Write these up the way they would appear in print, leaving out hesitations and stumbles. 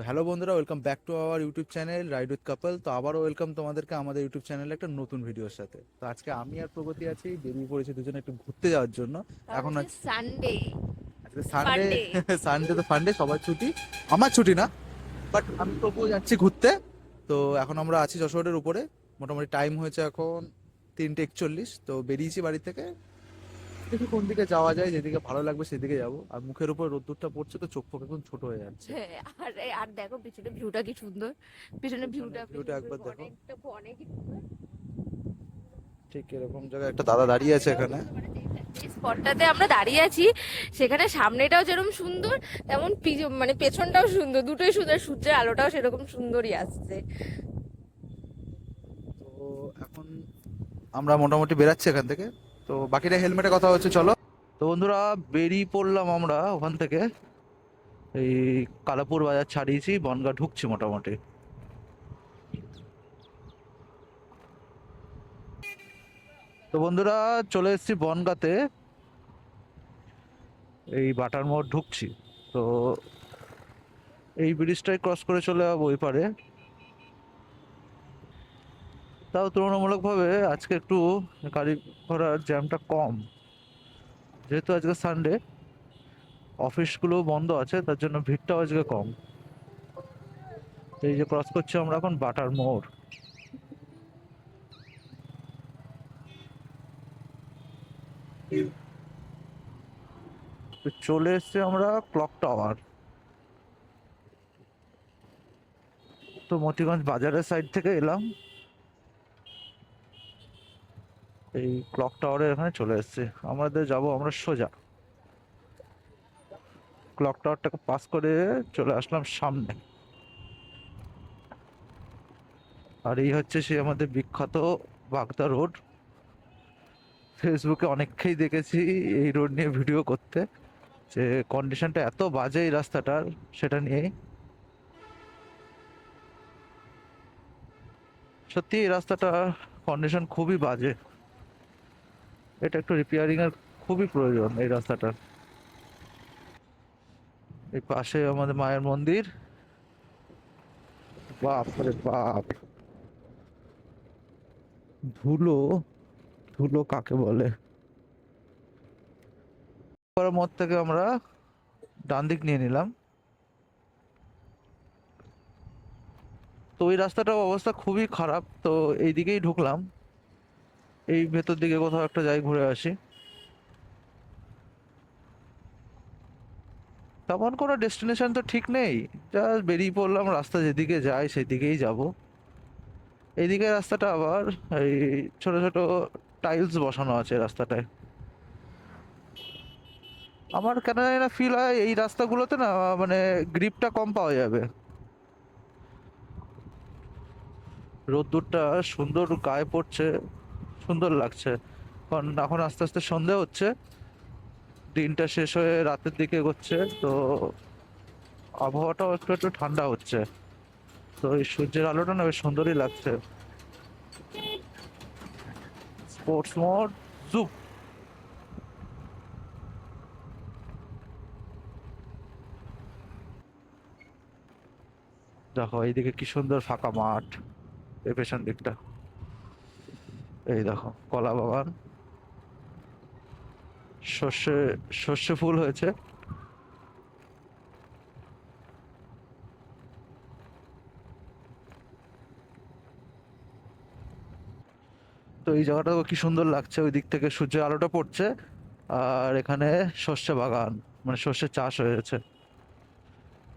তো হ্যালো বন্ধুরা, welcome back to our YouTube channel ride with couple. তো আবারও ওয়েলকাম তোমাদেরকে আমাদের ইউটিউব চ্যানেলে একটা নতুন ভিডিওর সাথে। তো আজকে আমি আর প্রগতি আছি, বেরিয়ে পড়েছি দুজনে একটু ঘুরতে যাওয়ার জন্য। কারণ এখন আজকে সানডে। আজকে সানডে। ফান্ডে। সানডে তো ফান্ডে, সবার ছুটি। আমার ছুটি না, বাট আমি তবুও যাচ্ছি ঘুরতে। তো এখন আমরা আছি যশোরের উপরে। মোটামুটি টাইম হয়েছে এখন 3:41। তো বেরিয়েছি বাড়ি থেকে। দেখি কোন দিকে যাওয়া যায়, যেদিকে ভালো লাগবে সেদিকে যাবো। আর মুখের উপর রোদ্দুরটা পড়ছে তো চোখ ফোক এখন ছোট হয়ে যাচ্ছে। হ্যাঁ, আর আর দেখো পিছনে ভিউটা কি সুন্দর। পিছনে পিছনে ভিউটা ভিউটা পিছনে একবার দেখো। অনেকটা অনেকই সুন্দর। ঠিক এরকম জায়গায় একটা দাদা দাঁড়িয়ে আছে এখানে। যে স্পটটাতে আমরা দাঁড়িয়ে আছি সেখানে সামনেটাও যেরকম সুন্দর, তেমন মানে পেছনটাও সুন্দর, দুটোই সুন্দর। সূর্যের আলোটাও সেরকম সুন্দরই আসছে। তো এখন আমরা মোটামুটি বেরাচ্ছি এখান থেকে। তো বাকিটা হেলমেটে কথা হচ্ছে, চলো। তো বন্ধুরা, বেরিয়ে পড়লাম আমরা ওখান থেকে। এই কালাপুর বাজার ছাড়িয়েছি, বনগাঁ ঢুকছি মোটামুটি। তো বন্ধুরা, চলে এসেছি বনগাঁতে। এই বাটার মোড় ঢুকছি। তো এই ব্রিজটাই ক্রস করে চলে যাবো ওই পারে। তাও তুলনামূলকভাবে আজকে একটু গাড়ি ঘোড়ার জ্যামটা কম, যেহেতু আজকে সানডে, অফিসগুলো বন্ধ আছে, তার জন্য ভিড়টাও আজকে কম। এই যে ক্রস করছি আমরা এখন বাটার মোড়। তো চলে এসেছি আমরা ক্লক টাওয়ার। তো মতিগঞ্জ বাজারের সাইড থেকে এলাম, এই ক্লক টাওয়ারের এখানে চলে এসেছি। আমাদের যাব আমরা সোজা ক্লক টাওয়ারটাকে পাস করে চলে আসলাম সামনে। আর এই হচ্ছে সে আমাদের বিখ্যাত বাগদা রোড। ফেসবুকে অনেককেই দেখেছি এই রোড নিয়ে ভিডিও করতে, যে কন্ডিশনটা এত বাজে এই রাস্তাটার, সেটা নিয়েই। সত্যি এই রাস্তাটা কন্ডিশন খুবই বাজে। এটা একটু রিপেয়ারিং এর খুবই প্রয়োজন এই রাস্তাটার। এই পাশে আমাদের মায়ের মন্দির। বাপ রে বাপ, ধুলো! ধুলো কাকে বলে! পরের মোড় থেকে আমরা ডান দিক নিয়ে নিলাম। তো ওই রাস্তাটার অবস্থা খুবই খারাপ, তো এই দিকেই ঢুকলাম। এই ভেতর দিকে কোথাও একটা যাই, ঘুরে আসি। তেমন কোনো ডেস্টিনেশন তো ঠিক নেই, জাস্ট বেরিয়ে পড়লাম, রাস্তা যেদিকে যায় সেদিকেই যাব। এইদিকে রাস্তাটা আবার এই ছোট ছোট টাইলস বসানো আছে রাস্তাটায়। আমার কেন জানি না ফিল হয় এই রাস্তাগুলোতে না, মানে গ্রিপটা কম পাওয়া যাবে। রোদ্দুরটা সুন্দর গায়ে পড়ছে, সুন্দর লাগছে। কারণ এখন আস্তে আস্তে সন্ধে হচ্ছে, দিনটা শেষ হয়ে রাতের দিকে এগোচ্ছে। তো আবহাওয়াটাও একটু একটু ঠান্ডা হচ্ছে। তো এই সূর্যের আলোটা না বেশ সুন্দরই লাগছে। স্পোর্টস মোড, জুপ! দেখো এইদিকে কি সুন্দর ফাঁকা মাঠ, এই পেছন দিকটা। এই দেখো কলা বাগান, সর্ষে সর্ষে ফুল হয়েছে। তো এই জায়গাটা কি সুন্দর লাগছে, ওই দিক থেকে সূর্যের আলোটা পড়ছে। আর এখানে সর্ষে বাগান, মানে সর্ষে চাষ হয়েছে।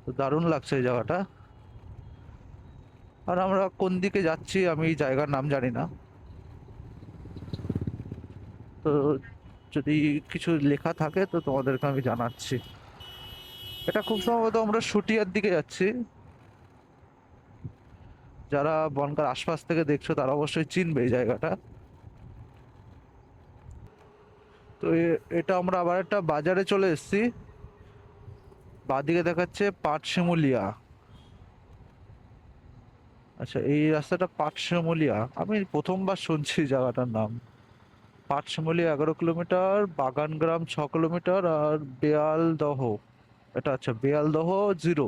তো দারুণ লাগছে এই জায়গাটা। আর আমরা কোন দিকে যাচ্ছি আমি এই জায়গার নাম জানি না। তো যদি কিছু লেখা থাকে তো তোমাদেরকে আমি জানাচ্ছি। এটা খুব সম্ভবত আমরা শুটিয়ার দিকে যাচ্ছি। যারা বনগাঁর আশপাশ থেকে দেখছো তারা অবশ্যই চিনবে এই জায়গাটা। তো এটা আমরা আবার একটা বাজারে চলে এসেছি। বাদিকে দেখাচ্ছে পাটশিমুলিয়া। আচ্ছা, এই রাস্তাটা পাটশিমুলিয়া, আমি প্রথমবার শুনছি জায়গাটার নাম। পাটশিমুলিয়া 11 কিলোমিটার, বাগানগ্রাম 6 কিলোমিটার, আর বেয়ালদহ, এটা আচ্ছা বেয়ালদহ 0।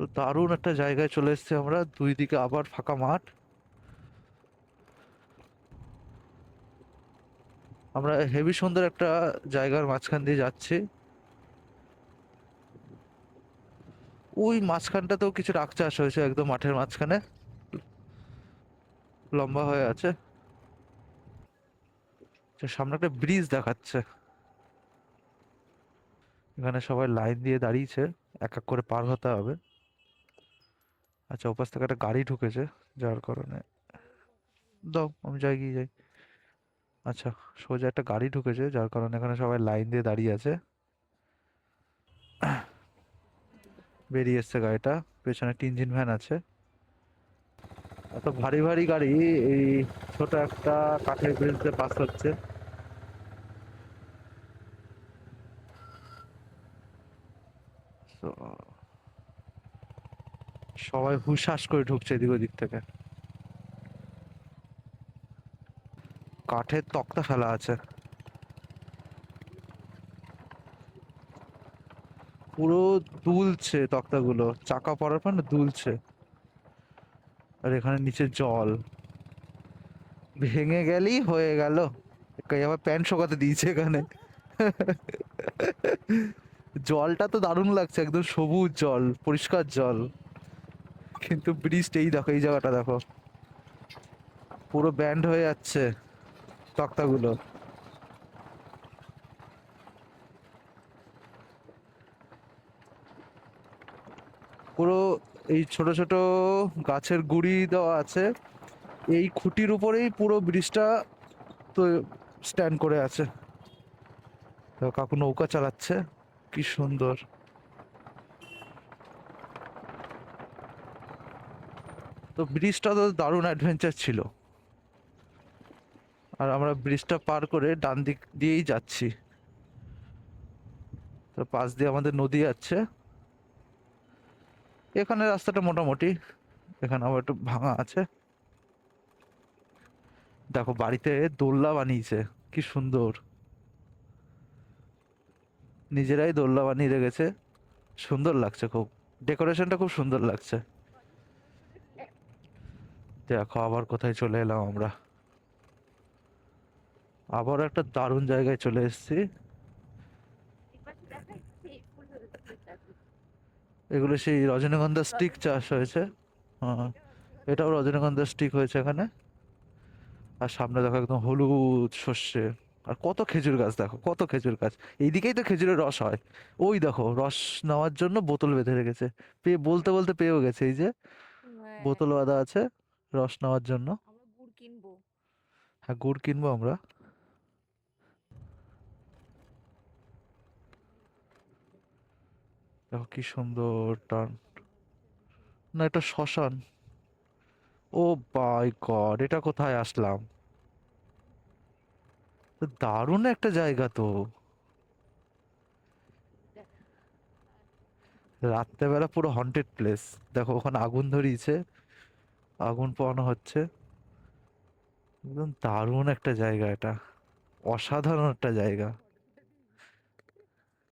তো দারুণ একটা জায়গায় চলে এসেছি আমরা, দুই দিকে আবার ফাঁকা মাঠ। আমরা হেভি সুন্দর একটা জায়গার মাঝখান দিয়ে যাচ্ছি। ওই মাঝখানটাতেও কিছু রাখ চাষ হয়েছে, একদম মাঠের মাঝখানে লম্বা হয়ে আছে। সামনে একটা ব্রিজ দেখাচ্ছে, এখানে সবাই লাইন দিয়ে দাঁড়িয়েছে, এক এক করে পার হতে হবে। আচ্ছা, ওপাশ থেকে একটা গাড়ি ঢুকেছে, যার কারণে দাও আমি যাই, গিয়ে যাই। আচ্ছা, সোজা একটা গাড়ি ঢুকেছে, যার কারণে এখানে সবাই লাইন দিয়ে দাঁড়িয়ে আছে। বেরিয়ে এসছে গাড়িটা, পেছনে একটা ইঞ্জিন ভ্যান আছে। এত ভারী ভারী গাড়ি এই ছোট একটা কাঠের ব্রিজ দিয়ে পাস হচ্ছে। তো সবাই হুশাস করে ঢুকছে এদিক ওদিক থেকে। কাঠের তক্তা ফেলা আছে, পুরো দুলছে তক্তাগুলো, চাকা পড়ার পর না দুলছে। আর এখানে নিচে জল, ভেঙে গেলেই হয়ে গেল। কই আবার প্যান্ট শুকাতে দিয়েছে এখানে। জলটা তো দারুণ লাগছে, একদম সবুজ জল, পরিষ্কার জল। কিন্তু ব্রিজটা এই দেখো, এই জায়গাটা দেখো, পুরো ব্যান্ড হয়ে যাচ্ছে তক্তাগুলো। পুরো এই ছোট ছোট গাছের গুঁড়ি দেওয়া আছে, এই খুঁটির উপরেই পুরো ব্রিজটা তো স্ট্যান্ড করে আছে। তো কাকু নৌকা চালাচ্ছে, কি সুন্দর। তো ব্রিজটা তো দারুণ অ্যাডভেঞ্চার ছিল। আর আমরা ব্রিজটা পার করে ডান দিক দিয়েই যাচ্ছি। তো পাশ দিয়ে আমাদের নদী যাচ্ছে। এখানে রাস্তাটা মোটামুটি, এখানে আবার একটু ভাঙা আছে। দেখো বাড়িতে দোলনা বানিয়েছে, কি সুন্দর, নিজেরাই দোলনা বানিয়ে রেখেছে। সুন্দর লাগছে খুব, ডেকোরেশনটা খুব সুন্দর লাগছে। দেখো আবার কোথায় চলে এলাম আমরা, আবার একটা দারুণ জায়গায় চলে এসেছি। এগুলো সেই রজনীগন্ধা স্টিক চাষ হয়েছে। হ্যাঁ, এটাও রজনীগন্ধা স্টিক হয়েছে এখানে। আর সামনে দেখো একদম হলুদ সর্ষে। আর কত খেজুর গাছ, দেখো কত খেজুর গাছ। এইদিকেই তো খেজুরের রস হয়। ওই দেখো রস নেওয়ার জন্য বোতল বেঁধে রেখেছে, পেয়ে বলতে বলতে পেয়েও গেছে, এই যে হ্যাঁ, বোতল বাঁধা আছে রস নেওয়ার জন্য। আমরা গুড় কিনবো। হ্যাঁ, গুড় কিনবো আমরা। দেখো কি সুন্দর টার্ন। না, এটা শ্মশান। ও বাই গড, এটা কোথায় আসলাম! তো দারুণ একটা জায়গা তো। রাত্রেবেলা পুরো হন্টেড প্লেস। দেখো ওখানে আগুন ধরিয়েছে, আগুন পোহানো হচ্ছে। একদম দারুণ একটা জায়গা এটা, অসাধারণ একটা জায়গা।